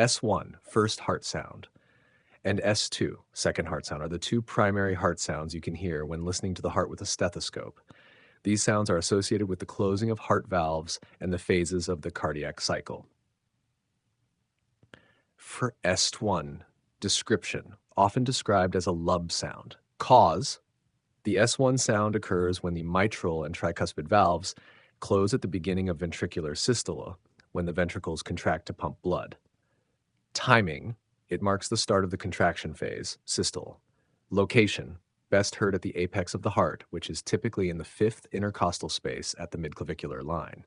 S1, first heart sound, and S2, second heart sound, are the two primary heart sounds you can hear when listening to the heart with a stethoscope. These sounds are associated with the closing of heart valves and the phases of the cardiac cycle. For S1, description, often described as a lub sound. Cause, the S1 sound occurs when the mitral and tricuspid valves close at the beginning of ventricular systole, when the ventricles contract to pump blood. Timing, it marks the start of the contraction phase, systole. Location, best heard at the apex of the heart, which is typically in the fifth intercostal space at the midclavicular line.